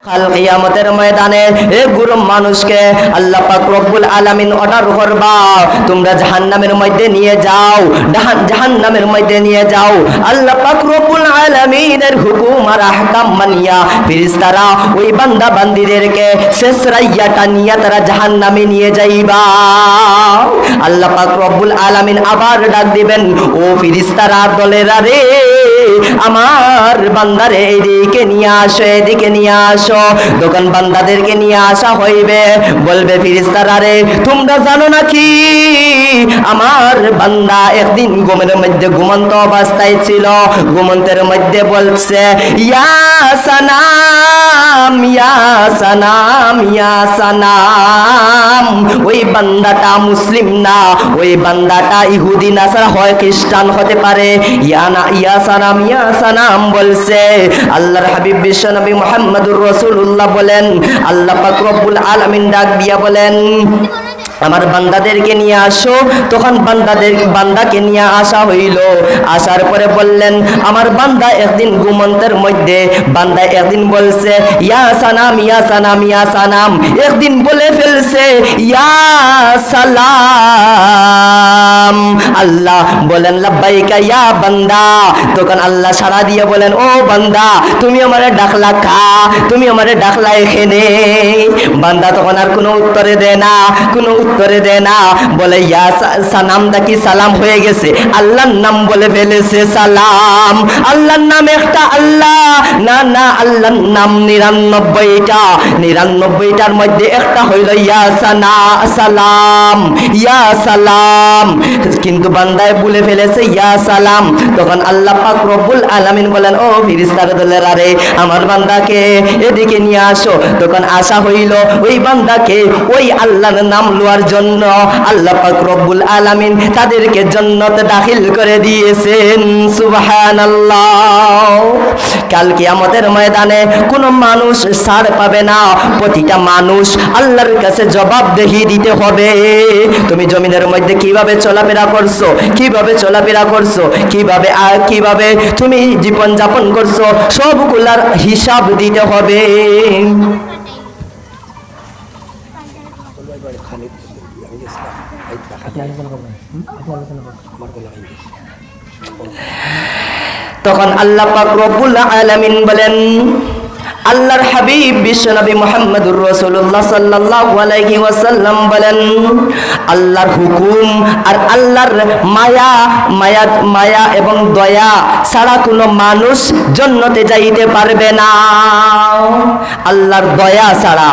কাল কিয়ামতের ময়দানে এ গুরু মানুষকে আল্লাহ পাক রব্বুল আলামিন অর্ডার করবা, তোমরা জাহান্নামের মধ্যে নিয়ে যাও, জাহান্নামের মধ্যে নিয়ে যাও। আল্লাহ পাক রব্বুল আলামিনের হুকুম আর আহকাম মানিয়া ফেরেশতারা ওই বান্দা বান্দীদেরকে শেষ রাইয়াটা নিয়ে তারা জাহান্নামে নিয়ে যাইবা। আল্লাহ পাক রব্বুল আলামিন আবার ডাক দিবেন, ও ফেরেশতারা দলেরা রে, আমার বান্দারে এইদিকে নিয়ে আসো, এদিকে নিয়ে আসো। তখন বান্দাদেরকে নিয়ে আসা হইবে, বলবে ফেরেশতারা রে, তোমরা জানো নাকি আমার বান্দা একদিন ঘুমের মধ্যে ঘুমন্ত অবস্থায় ছিল, ঘুমন্তের মধ্যে বলছে ইয়া সানাম ইয়া সানাম ইয়া সানাম। ওই বান্দাটা মুসলিম না, ওই বান্দাটা ইহুদি নাসারা হয়, খ্রিস্টান হতে পারে। ইয়া সানাম ইয়া সানাম বলছে। আল্লাহর হাবিব বিশ্ব নবী মুহাম্মদুর রাসূলুল্লাহ বলেন, আল্লাহ পাক রব্বুল আলামিন ডাক দিয়া বলেন, আমার বান্দাদেরকে নিয়ে আসো। তখন বান্দাকে নিয়ে আসা হইল। আসার পরে বললেন, আমার বান্দা একদিন ঘুমন্তের মধ্যে বান্দা একদিন বলছে ইয়া সানাম ইয়া সানাম ইয়া সানাম, একদিন বলে ফেলছে ইয়া সালাম। আল্লাহ বলেন লাব্বাইকা ইয়া বান্দা। তখন আল্লাহ সাড়া দিয়ে বলেন, ও বান্দা তুমি আমারে ডাকলা কা, তুমি আমারে ডাকলা এখানে। বান্দা তখন আর কোনো উত্তরে দেয় না, কোনো উত্তরে দেয় না, বলে ইয়া সানামটা কি সালাম হয়ে গেছে? আল্লাহর নাম বলে ফেলেছে সালাম। আল্লাহর নাম একটা আল্লাহ না, না, আল্লাহর নাম 99টা, 99টার মধ্যে একটা হইল ইয়া সালাম, ইয়া সালাম। কিন্তু বান্দায় বলে ফেলেছে ইয়া সালাম। তখন আল্লাহ পাক রব্বুল আলামিন বলেন, ও ফেরেশতার দলেরা রে, আমার বান্দাকে এদিকে নিয়ে আসো। তখন আসা হইল ওই বান্দাকে ওই আল্লাহর নাম লওয়ার জন্য। আল্লাহ পাক রব্বুল আলামিন তাদেরকে জান্নাতে দাখিল করে দিয়েছেন। সুবহানাল্লাহ। কাল কিয়ামতের ময়দানে কোন মানুষ ছাড় পাবে না, প্রতিটা মানুষ আল্লাহর কাছে জবাবদিহি দিতে হবে। তুমি জমিনের মধ্যে কিভাবে চলাফেরা করছো, কিভাবে চলাফেরা করছো, কিভাবে তুমি জীবন যাপন করছো, সবগুলার হিসাব দিতে হবে। তখন আল্লাহ পাক রব্বুল আলামিন বলেন, আল্লাহর হাবিব বিশ্বনবী মুহাম্মদুর রাসূলুল্লাহ সাল্লাল্লাহু আলাইহি ওয়াসাল্লাম বলেন, আল্লাহর হুকুম আর আল্লাহর মায়া এবং দয়া ছাড়া কোনো মানুষ জান্নাতে যাইতে পারবে না। আল্লাহর দয়া ছাড়া